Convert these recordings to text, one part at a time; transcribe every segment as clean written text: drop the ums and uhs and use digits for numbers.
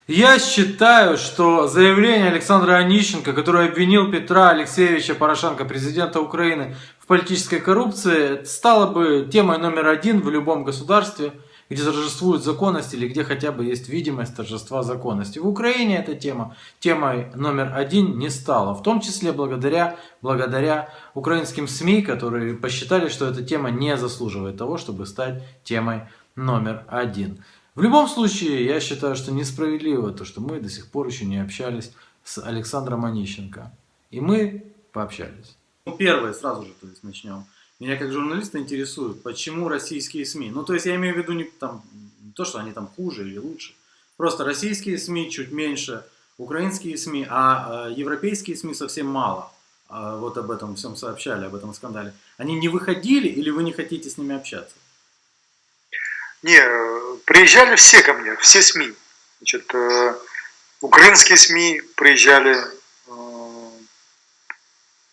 Я считаю, что заявление Александра Онищенко, который обвинил Петра Алексеевича Порошенко, президента Украины, в политической коррупции, стало бы темой номер один в любом государстве, где торжествует законность или где хотя бы есть видимость торжества законности. В Украине эта тема темой номер один не стала, в том числе благодаря украинским СМИ, которые посчитали, что эта тема не заслуживает того, чтобы стать темой номер один. В любом случае, я считаю, что несправедливо то, что мы до сих пор еще не общались с Александром Онищенко. И мы пообщались. Первое, сразу же, то есть, начнем. Меня как журналиста интересует, почему российские СМИ, ну то есть я имею в виду не то, что они там хуже или лучше, просто российские СМИ чуть меньше, украинские СМИ, а европейские СМИ совсем мало. Вот об этом всем сообщали, об этом скандале. Они не выходили или вы не хотите с ними общаться? Не, приезжали все ко мне, все СМИ. Значит, украинские СМИ приезжали,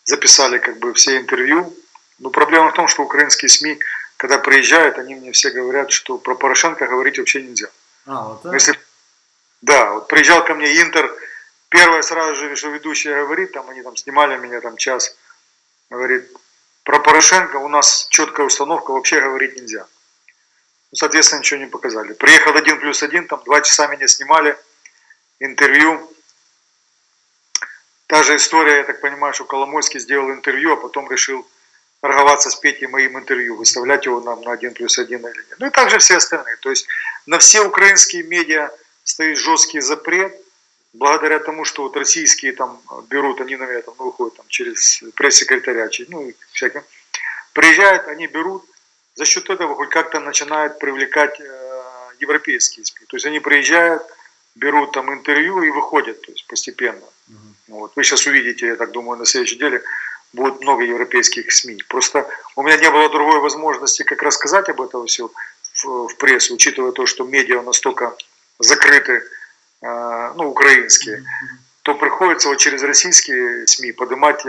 записали как бы все интервью. Но проблема в том, что украинские СМИ, когда приезжают, они мне все говорят, что про Порошенко говорить вообще нельзя. Вот так? Если, да, вот приезжал ко мне Интер, первое сразу же, что ведущая говорит, там они там снимали меня там час, говорит, про Порошенко у нас четкая установка, вообще говорить нельзя. Соответственно, ничего не показали. Приехал 1+1, там 2 часа меня снимали, интервью. Та же история, я так понимаю, что Коломойский сделал интервью, а потом решил торговаться с Петей моим интервью, выставлять его нам на 1+1 или нет. Ну и также все остальные. То есть на все украинские медиа стоит жесткий запрет, благодаря тому, что вот российские там берут, они на меня там выходят там, через пресс-секретаря, ну и всяким. Приезжают, они берут, за счет этого хоть как-то начинают привлекать европейские СМИ. То есть они приезжают, берут там интервью и выходят, то есть постепенно. Вот. Вы сейчас увидите, я так думаю, на следующей неделе будет много европейских СМИ. Просто у меня не было другой возможности, как рассказать об этом все в прессу, учитывая то, что медиа настолько закрыты, ну, украинские, то приходится вот через российские СМИ поднимать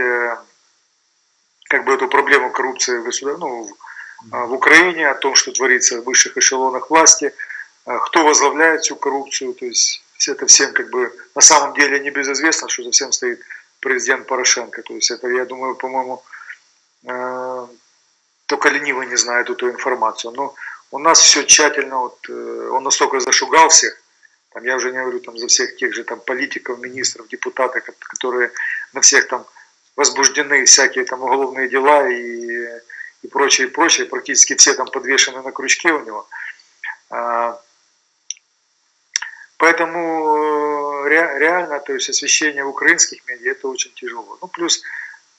как бы эту проблему коррупции в Украине, о том, что творится в высших эшелонах власти, кто возглавляет всю коррупцию, то есть это всем как бы на самом деле не безызвестно, что за всем стоит президент Порошенко. То есть это, я думаю, по-моему, только ленивый не знает эту информацию. Но у нас все тщательно, вот, он настолько зашугал всех, там, я уже не говорю там, за всех тех же там, политиков, министров, депутатов, которые на всех там возбуждены всякие там уголовные дела и прочее, прочее, практически все там подвешены на крючке у него. Поэтому реально, то есть освещение в украинских медиа это очень тяжело. Ну, плюс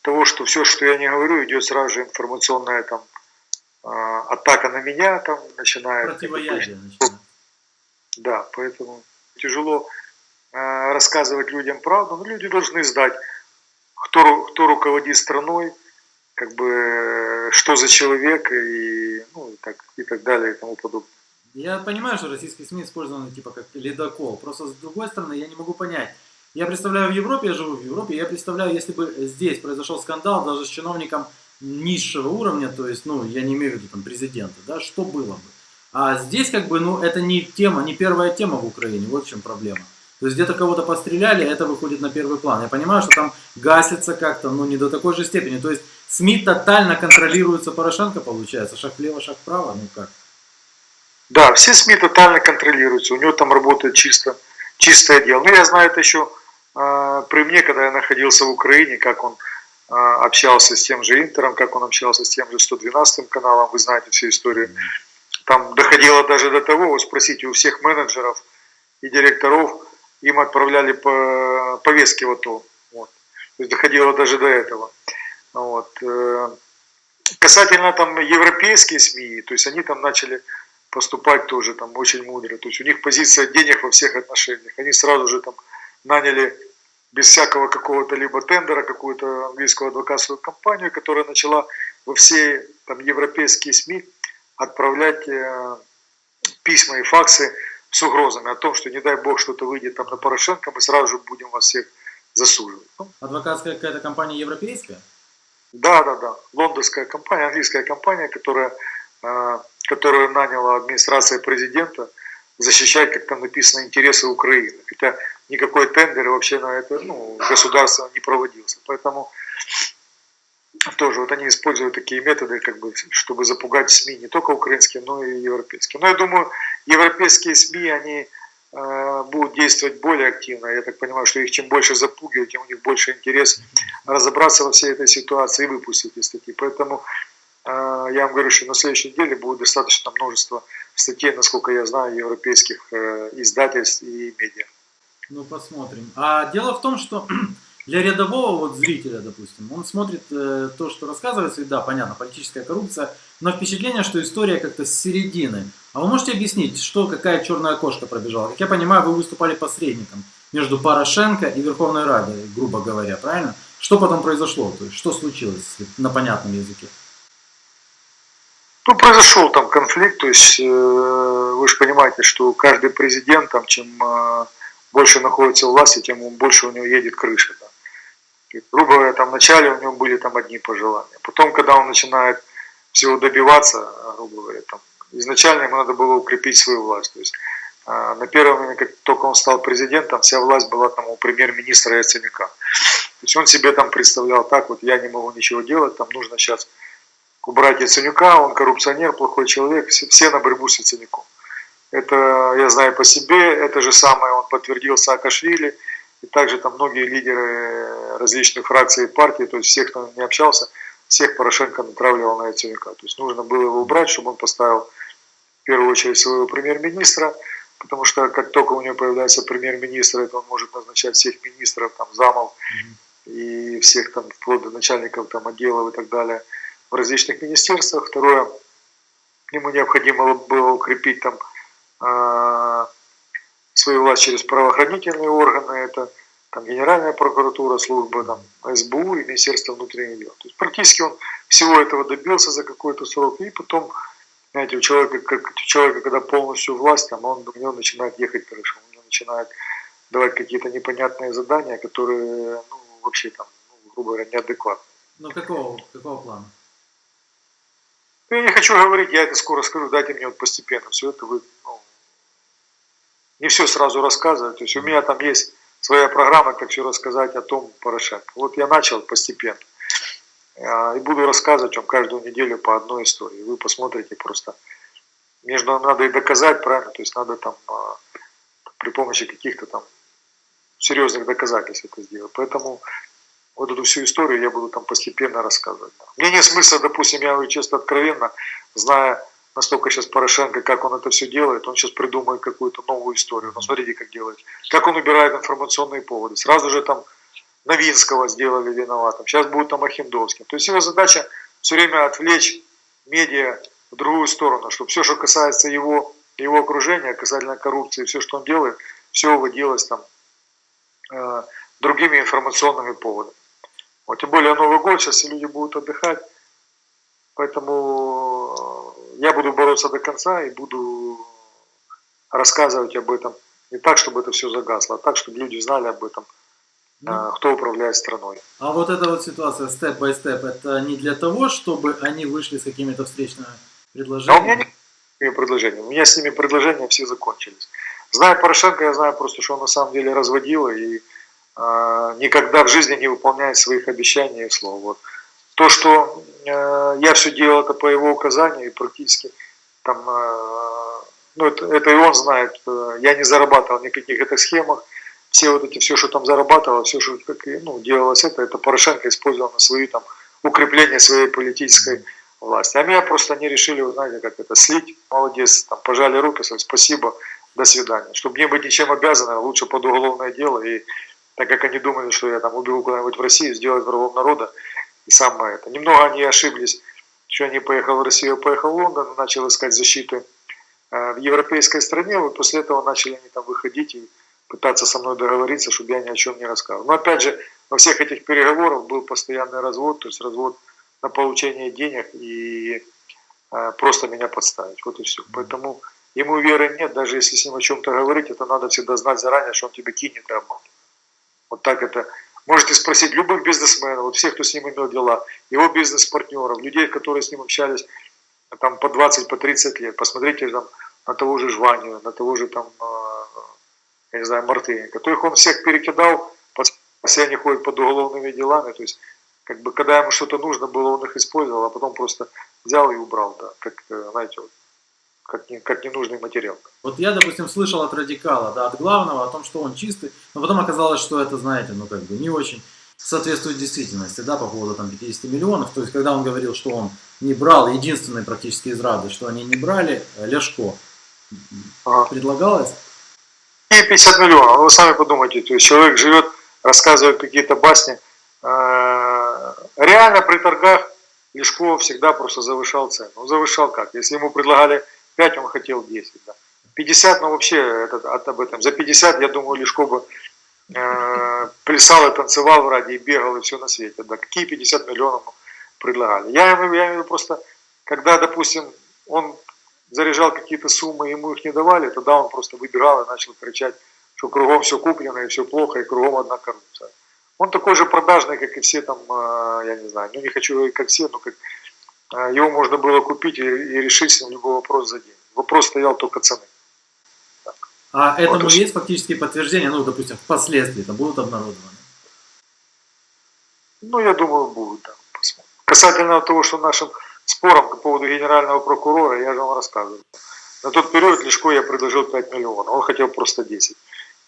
того, что все, что я не говорю, идет сразу же информационная там атака на меня, там начинает. Противоядие начинает. Да, поэтому тяжело рассказывать людям правду, но люди должны знать, кто руководит страной, как бы, что за человек и так далее и тому подобное. Я понимаю, что российские СМИ использованы типа как ледокол. Просто с другой стороны, я не могу понять. Я представляю в Европе, я живу в Европе, я представляю, если бы здесь произошел скандал даже с чиновником низшего уровня, то есть, ну, я не имею в виду там президента, да, что было бы. А здесь как бы, ну, это не тема, не первая тема в Украине, вот в чем проблема. То есть где-то кого-то постреляли, а это выходит на первый план. Я понимаю, что там гасится как-то, но не до такой же степени. То есть СМИ тотально контролируются Порошенко, получается, шаг влево, шаг вправо, ну как? Да, все СМИ тотально контролируются, у него там работает чистое дело. Ну, я знаю это еще при мне, когда я находился в Украине, как он общался с тем же Интером, как он общался с тем же 112 каналом, вы знаете всю историю. Там доходило даже до того, вот спросите у всех менеджеров и директоров, им отправляли по повестке в АТО. Вот. То есть доходило даже до этого. Вот. Касательно там европейские СМИ, то есть они там начали поступать тоже там очень мудро. То есть у них позиция денег во всех отношениях. Они сразу же там наняли без всякого какого-то либо тендера какую-то английскую адвокатскую компанию, которая начала во все там европейские СМИ отправлять письма и факсы с угрозами о том, что не дай бог что-то выйдет там на Порошенко, мы сразу же будем вас всех засуживать. Адвокатская какая-то компания европейская? Да. Лондонская компания, английская компания, которую наняла администрация президента защищать, как там написано, интересы Украины. Хотя никакой тендер вообще на это государство не проводился. Поэтому тоже вот они используют такие методы, как бы, чтобы запугать СМИ, не только украинские, но и европейские. Но я думаю, европейские СМИ, они будут действовать более активно. Я так понимаю, что их чем больше запугивать, тем у них больше интерес разобраться во всей этой ситуации и выпустить эти статьи. Поэтому я вам говорю, что на следующей неделе будет достаточно множество статей, насколько я знаю, европейских издательств и медиа. Ну, посмотрим. А дело в том, что для рядового вот зрителя, допустим, он смотрит то, что рассказывается, и да, понятно, политическая коррупция, но впечатление, что история как-то с середины. А вы можете объяснить, что, какая черная кошка пробежала? Как я понимаю, вы выступали посредником между Порошенко и Верховной Радой, грубо говоря, правильно? Что потом произошло? То есть, что случилось на понятном языке? Ну, произошел там конфликт, то есть вы же понимаете, что каждый президент, там, чем больше находится у власти, тем больше у него едет крыша. Да. И, грубо говоря, там вначале у него были там одни пожелания. Потом, когда он начинает всего добиваться, грубо говоря, там, изначально ему надо было укрепить свою власть. То есть на первом момент, как только он стал президентом, вся власть была там у премьер-министра и Яценюка. То есть он себе там представлял так, вот я не могу ничего делать, там нужно сейчас убрать Яценюка, он коррупционер, плохой человек, все на борьбу с Яценюком. Это я знаю по себе, это же самое он подтвердил Саакашвили, и также там многие лидеры различных фракций и партий, то есть всех, кто не общался, всех Порошенко натравливал на Яценюка. То есть нужно было его убрать, чтобы он поставил в первую очередь своего премьер-министра, потому что как только у него появляется премьер-министр, это он может назначать всех министров, там, замов и всех там, вплоть до начальников там, отделов и так далее в различных министерствах. Второе, ему необходимо было укрепить там свою власть через правоохранительные органы, это там, Генеральная прокуратура, служба там, СБУ и Министерство внутренних дел. То есть практически он всего этого добился за какой-то срок, и потом, знаете, у человека, когда полностью власть, там, у него начинает ехать крыша, у него начинает давать какие-то непонятные задания, которые, ну, вообще там, ну, грубо говоря, неадекватные. Ну, какого плана? Я не хочу говорить, я это скоро скажу, дайте мне вот постепенно все это вы, ну, не все сразу рассказывать. То есть у меня там есть своя программа, как все рассказать о том Порошенко. Вот я начал постепенно. И буду рассказывать вам каждую неделю по одной истории. Вы посмотрите просто. Между надо и доказать, правильно? То есть надо там при помощи каких-то там серьезных доказательств это сделать. Поэтому вот эту всю историю я буду там постепенно рассказывать. Мне нет смысла, допустим, я говорю честно, откровенно, зная настолько сейчас Порошенко, как он это все делает, он сейчас придумает какую-то новую историю. Но смотрите, как делает. Как он убирает информационные поводы. Сразу же там Новинского сделали виноватым. Сейчас будет там Охендовским. То есть его задача все время отвлечь медиа в другую сторону, чтобы все, что касается его окружения, касательно коррупции, все, что он делает, все выводилось там другими информационными поводами. Вот, тем более Новый год, сейчас все люди будут отдыхать, поэтому я буду бороться до конца и буду рассказывать об этом не так, чтобы это все загасло, а так, чтобы люди знали об этом, кто управляет страной. А вот эта вот ситуация степ-бай-степ, это не для того, чтобы они вышли с какими-то встречными предложениями? А у меня нет предложений, у меня с ними предложения все закончились. Зная Порошенко, я знаю просто, что он на самом деле разводил и никогда в жизни не выполняет своих обещаний и слов. Вот. То, что я все делал это по его указанию, и практически там, ну, это и он знает, я не зарабатывал никаких этих схемах, все, что там зарабатывало, все, что делалось, это Порошенко использовал на свои там укрепление своей политической власти. А меня просто они решили, вы знаете, как это, слить, молодец, там, пожали руки, сказали, спасибо, до свидания. Чтобы не быть ничем обязанным, лучше под уголовное дело, и так как они думали, что я там убегу куда-нибудь в Россию, сделать врагом народа, и самое это. Немного они ошиблись, что я не поехал в Россию, а поехал в Лондон, начал искать защиты в европейской стране, вот после этого начали они там выходить и пытаться со мной договориться, чтобы я ни о чем не рассказывал. Но опять же, во всех этих переговорах был постоянный развод, то есть развод на получение денег и просто меня подставить, вот и все. Поэтому ему веры нет, даже если с ним о чем-то говорить, это надо всегда знать заранее, что он тебе кинет и обманет. Вот так это. Можете спросить любых бизнесменов, вот всех, кто с ним имел дела, его бизнес-партнеров, людей, которые с ним общались там, по 20, по 30 лет. Посмотрите там на того же Жванию, на того же там, я не знаю, Мартыненко. То их он всех перекидал, все они ходят под уголовными делами, то есть как бы когда ему что-то нужно было, он их использовал, а потом просто взял и убрал, да, как, знаете, вот, как ненужный материал. Вот я, допустим, слышал от радикала, да, от главного о том, что он чистый, но потом оказалось, что это, знаете, ну как бы не очень соответствует действительности, да, по поводу там 50 миллионов. То есть, когда он говорил, что он не брал, единственный практически из Рады, что они не брали, Ляшко, предлагалось. И 50 миллионов, вы сами подумайте, то есть человек живет, рассказывает какие-то басни. Реально при торгах Ляшко всегда просто завышал цену. Он завышал как? Если ему предлагали 5, он хотел 10. Да. 50, ну вообще об этом. За 50, я думаю, Ляшко бы плясал и танцевал в Раде, и бегал, и все на свете. Да. Какие 50 миллионов предлагали? Я имею в виду просто, когда, допустим, он заряжал какие-то суммы, ему их не давали, тогда он просто выбирал и начал кричать, что кругом все куплено, и все плохо, и кругом одна коррупция. Он такой же продажный, как и все там, я не знаю, ну не хочу говорить как все, но как его можно было купить и решить с ним любой вопрос за день. Вопрос стоял только цены. Так. А этому вот есть фактические подтверждения, ну, допустим, впоследствии это будут обнародованы? Ну, я думаю, будут, да, посмотрим. Касательно того, что нашим спором по поводу генерального прокурора, я же вам рассказывал. На тот период Ляшко я предложил 5 миллионов, он хотел просто 10.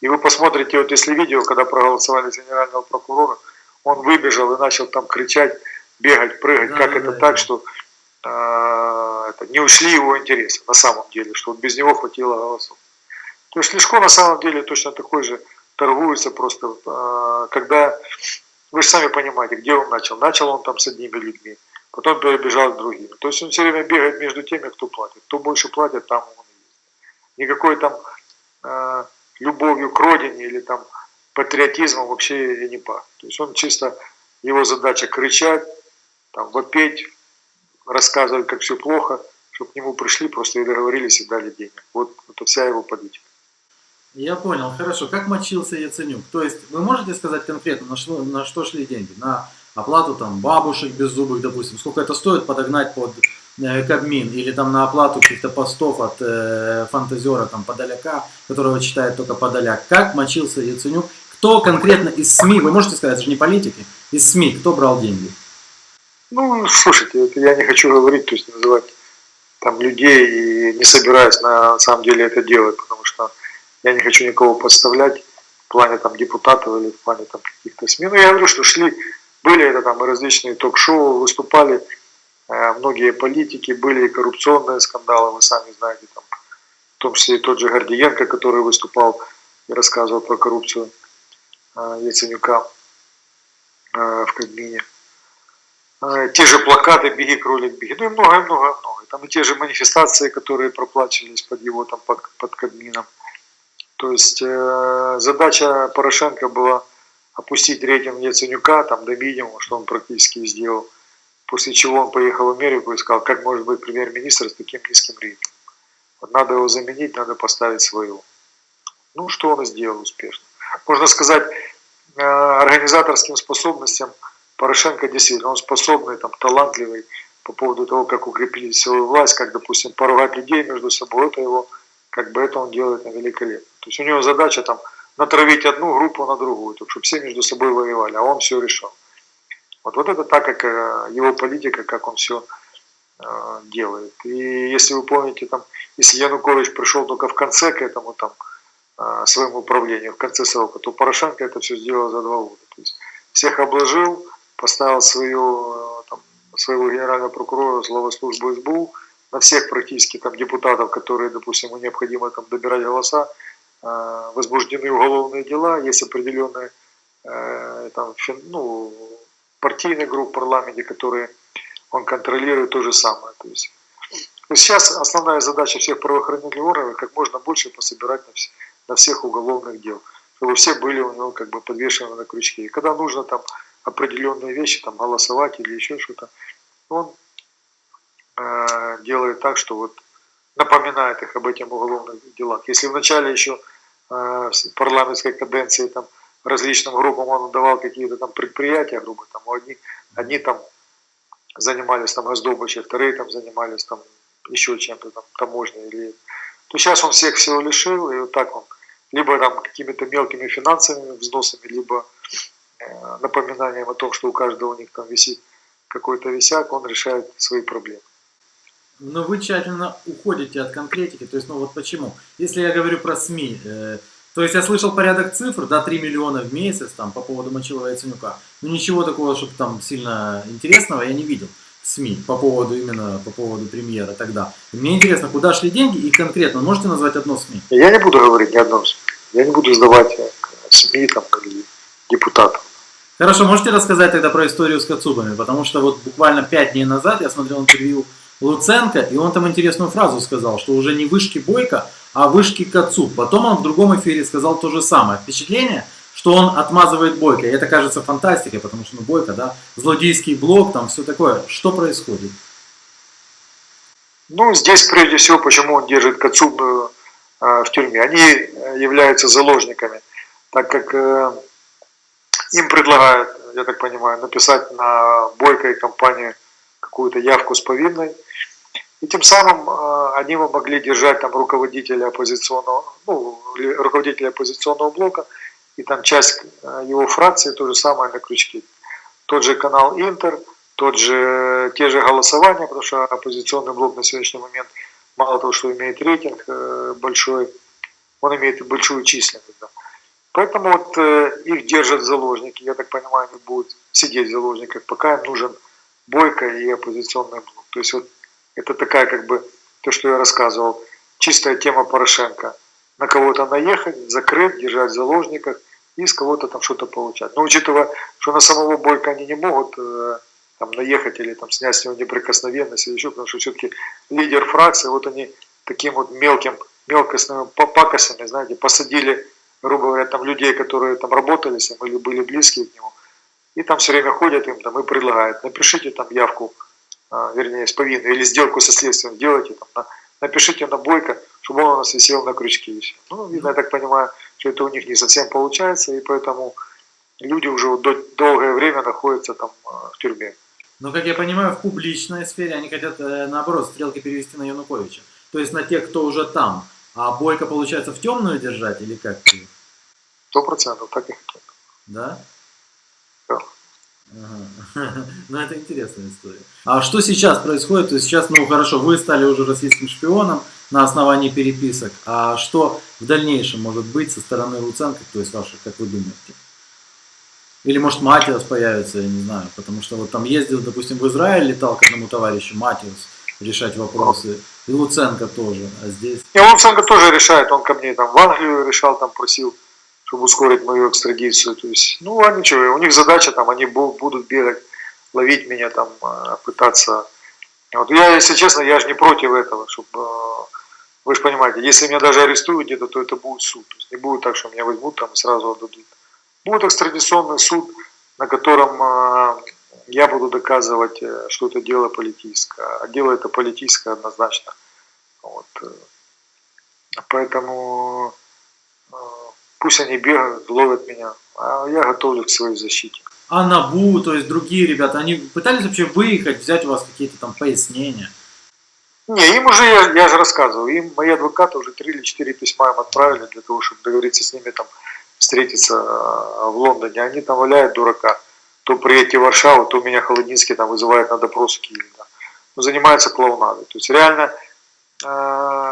И вы посмотрите, вот если видео, когда проголосовали за генерального прокурора, он выбежал и начал там кричать, бегать, прыгать, да, как да, это да, так, что не ушли его интересы на самом деле, что вот без него хватило голосов. То есть Ляшко на самом деле точно такой же торгуется просто, когда, вы же сами понимаете, где он начал. Начал он там с одними людьми, потом перебежал к другим. То есть он все время бегает между теми, кто платит. Кто больше платит, там он и есть. Никакой там любовью к родине или там патриотизмом вообще и не пахнет. То есть он чисто, его задача кричать, там, вопеть, рассказывать, как все плохо, чтобы к нему пришли, просто и договорились и дали денег. Вот это вся его политика. Я понял, хорошо. Как мочился Яценюк? То есть вы можете сказать конкретно, на что шли деньги? На оплату там бабушек беззубых, допустим, сколько это стоит подогнать под Кабмин, или там на оплату каких-то постов от фантазера там Подоляка, которого читает только Подоляк. Как мочился Яценюк? Кто конкретно из СМИ, вы можете сказать, это же не политики, из СМИ, кто брал деньги? Ну, слушайте, это я не хочу говорить, то есть называть там людей, и не собираюсь на самом деле это делать, потому что я не хочу никого подставлять в плане там депутатов или в плане там каких-то СМИ. Но я говорю, что были это там и различные ток-шоу, выступали многие политики, были и коррупционные скандалы, вы сами знаете, там, в том числе и тот же Гордиенко, который выступал и рассказывал про коррупцию Яценюка в Кабмине. Те же плакаты «Беги, кролик, беги», ну и многое. Там и те же манифестации, которые проплачивались под его там под Кабмином. То есть задача Порошенко была опустить рейтинг Яценюка там до минимума, что он практически сделал. После чего он поехал в Америку и сказал, как может быть премьер-министр с таким низким рейтингом. Вот надо его заменить, надо поставить своего. Ну, что он и сделал успешно. Можно сказать, организаторским способностям Порошенко действительно, он способный, там, талантливый по поводу того, как укрепить свою власть, как, допустим, поругать людей между собой, это его, как бы это он делает на великолепно. То есть у него задача там натравить одну группу на другую, чтобы все между собой воевали, а он все решал. Вот это так, как его политика, как он все делает. И если вы помните, там, если Янукович пришел только в конце к этому там, своему управлению, в конце срока, то Порошенко это все сделал за 2 года. То есть всех обложил, поставил своего генерального прокурора, главу службы СБУ, на всех практически там депутатов, которые, допустим, ему необходимо там добирать голоса, возбуждены уголовные дела, есть определенные там, партийные группы в парламенте, которые он контролирует, то же самое. То есть сейчас основная задача всех правоохранительных органов как можно больше пособирать на всех уголовных дел, чтобы все были у него как бы подвешены на крючке. И когда нужно там определенные вещи, там голосовать или еще что-то, он делает так, что вот напоминает их об этих уголовных делах. Если в начале еще парламентской каденции там различным группам он давал какие-то там предприятия, грубо там, одни там занимались там раздобычей, вторые там занимались там еще чем-то там таможней или то сейчас он всех всего лишил, и вот так он либо там какими-то мелкими финансовыми взносами, либо напоминанием о том, что у каждого у них там висит какой-то висяк, он решает свои проблемы. Но вы тщательно уходите от конкретики, то есть, ну вот почему? Если я говорю про СМИ, то есть я слышал порядок цифр, да, 3 миллиона в месяц там по поводу Мочилова и Яценюка, но ничего такого, чтобы там сильно интересного я не видел в СМИ по поводу именно, по поводу премьера тогда. И мне интересно, куда шли деньги и конкретно, можете назвать одно СМИ? Я не буду говорить ни одном СМИ, я не буду сдавать СМИ там, или депутатов. Хорошо, можете рассказать тогда про историю с Кацубами, потому что вот буквально 5 дней назад я смотрел интервью Луценко, и он там интересную фразу сказал, что уже не вышки Бойко, а вышки Кацуб. Потом он в другом эфире сказал то же самое. Впечатление, что он отмазывает Бойко. И это кажется фантастикой, потому что, ну, Бойко, да, злодейский блок, там все такое. Что происходит? Ну, здесь прежде всего, почему он держит Кацуб в тюрьме. Они являются заложниками, так как им предлагают, я так понимаю, написать на Бойко и компанию какую-то явку с повинной. И тем самым они могли держать там руководителя оппозиционного блока и там часть его фракции то же самое на крючке. Тот же канал Интер, те же голосования, потому что оппозиционный блок на сегодняшний момент мало того, что имеет рейтинг большой, он имеет и большую численность. Да. Поэтому вот их держат заложники, я так понимаю, они будут сидеть в заложниках, пока им нужен Бойко и оппозиционный блок. То есть вот это такая, как бы, то, что я рассказывал, чистая тема Порошенко. На кого-то наехать, закрыть, держать в заложниках и с кого-то там что-то получать. Но учитывая, что на самого Бойко они не могут там наехать или там снять с него неприкосновенность или еще, потому что все-таки лидер фракции, вот они таким вот мелкостными пакостями, знаете, посадили, грубо говоря, там людей, которые там работали с ним или были близкие к нему, и там все время ходят им там и предлагают, напишите там явку, вернее, с повинной, или сделку со следствием делайте, там, напишите на Бойко, чтобы он у нас висел на крючке. И все. Ну, видно, я так понимаю, что это у них не совсем получается, и поэтому люди уже вот долгое время находятся там в тюрьме. Но, как я понимаю, в публичной сфере они хотят, наоборот, стрелки перевести на Януковича. То есть на тех, кто уже там. А Бойко, получается, в темную держать или как? 100% так и хотят. Да? Да. Ага. Ну, это интересная история. А что сейчас происходит? То есть сейчас, ну, хорошо, вы стали уже российским шпионом на основании переписок. А что в дальнейшем может быть со стороны Луценко, то есть ваших, как вы думаете? Или, может, Матиас появится, я не знаю. Потому что вот там ездил, допустим, в Израиль, летал к одному товарищу Матиас решать вопросы. И Луценко тоже. А здесь... И Луценко тоже решает. Он ко мне там в Англию решал, там просил, чтобы ускорить мою экстрадицию. То есть, ну, а ничего, у них задача там, они будут бегать, ловить меня там, пытаться. Вот. Я, если честно, я же не против этого, чтобы, вы же понимаете, если меня даже арестуют где-то, то это будет суд. То есть не будет так, что меня возьмут там и сразу отдадут. Будет экстрадиционный суд, на котором я буду доказывать, что это дело политическое. А дело это политическое однозначно. Вот. Поэтому пусть они бегают, ловят меня, а я готовлюсь к своей защите. А НАБУ, то есть другие ребята, они пытались вообще выехать, взять у вас какие-то там пояснения? Не, им уже, я же рассказывал, им мои адвокаты уже 3 или 4 письма им отправили для того, чтобы договориться с ними там встретиться в Лондоне. Они там валяют дурака. То приедете в Варшаву, то меня Холодницкий там вызывает на допрос в Киеве. Да. Ну, занимаются клоунадой. То есть реально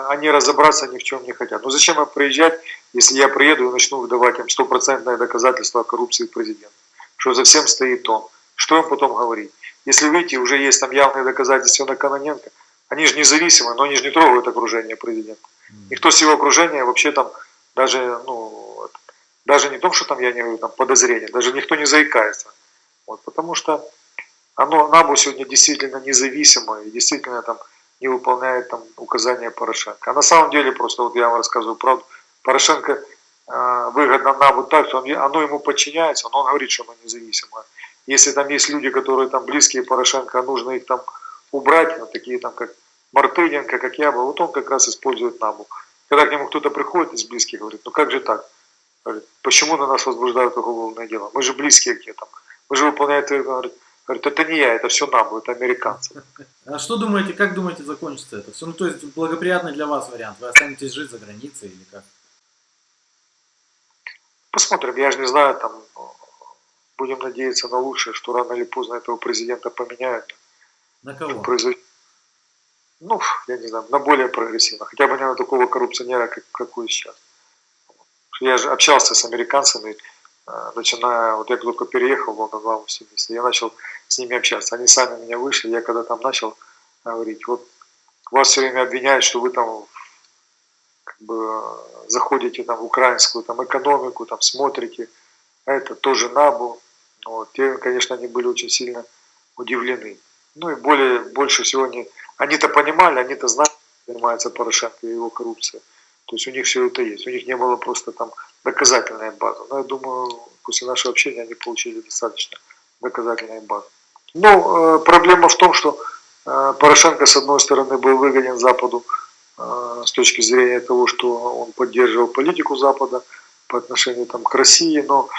они разобраться ни в чем не хотят. Ну зачем им приезжать, если я приеду и начну выдавать им стопроцентное доказательство о коррупции президента? Что за всем стоит он. Что им потом говорить? Если видите, уже есть там явные доказательства на Кононенко, они же независимы, но они же не трогают окружение президента. Никто с его окружения вообще там даже, ну, даже не в том, что там я не говорю, там подозрения, даже никто не заикается. Вот, потому что НАБУ сегодня действительно независимо и действительно там не выполняет там указания Порошенко. А на самом деле, просто вот я вам рассказываю правду, Порошенко выгодно НАБУ так, что оно ему подчиняется, но он говорит, что оно независимое. Если там есть люди, которые там близкие Порошенко, нужно их там убрать, вот такие там как Мартыненко, как я был, вот он как раз использует НАБУ. Когда к нему кто-то приходит из близких, говорит, ну как же так? Говорит, почему на нас возбуждают уголовное дело? Мы же близкие к там. Мы же выполняем, говорит, Говорит, это не я, это все НАБУ, это американцы. А что думаете, как думаете закончится это все? Ну, то есть благоприятный для вас вариант. Вы останетесь жить за границей или как? Посмотрим, я же не знаю, там, будем надеяться на лучшее, что рано или поздно этого президента поменяют. На кого? Ну, я не знаю, на более прогрессивно. Хотя бы не на такого коррупционера, какой сейчас. Я же общался с американцами, начиная, вот я только переехал в Лондон в августе месяце, я начал с ними общаться. Они сами меня вышли, я когда там начал говорить, вот вас все время обвиняют, что вы там как бы заходите там в украинскую там экономику, там смотрите, а это тоже НАБУ. Вот. Те, конечно, они были очень сильно удивлены. Ну и больше всего они-то понимали, они-то знали, что занимается Порошенко и его коррупция. То есть у них все это есть. У них не было просто там доказательной базы. Но я думаю, после нашего общения они получили достаточно доказательной базы. Но проблема в том, что Порошенко, с одной стороны, был выгоден Западу с точки зрения того, что он поддерживал политику Запада по отношению там, к России, но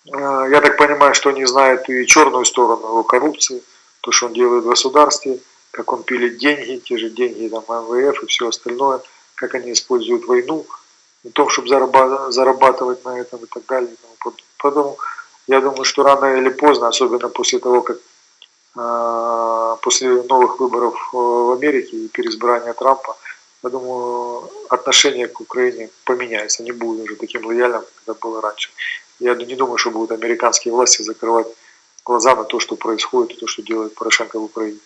я так понимаю, что они знают и черную сторону его коррупции, то, что он делает в государстве, как он пилит деньги, те же деньги там, МВФ и все остальное, как они используют войну, в том, чтобы зарабатывать на этом и так далее. И тому подобное. Поэтому я думаю, что рано или поздно, особенно после того, как после новых выборов в Америке и переизбрания Трампа, я думаю, отношение к Украине поменяется, не будет уже таким лояльным, как было раньше. Я не думаю, что будут американские власти закрывать глаза на то, что происходит, и то, что делает Порошенко в Украине.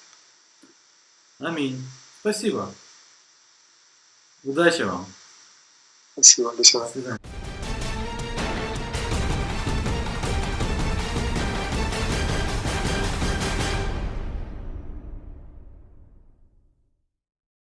Аминь. Спасибо. Удачи вам. Спасибо, до До свидания. свидания.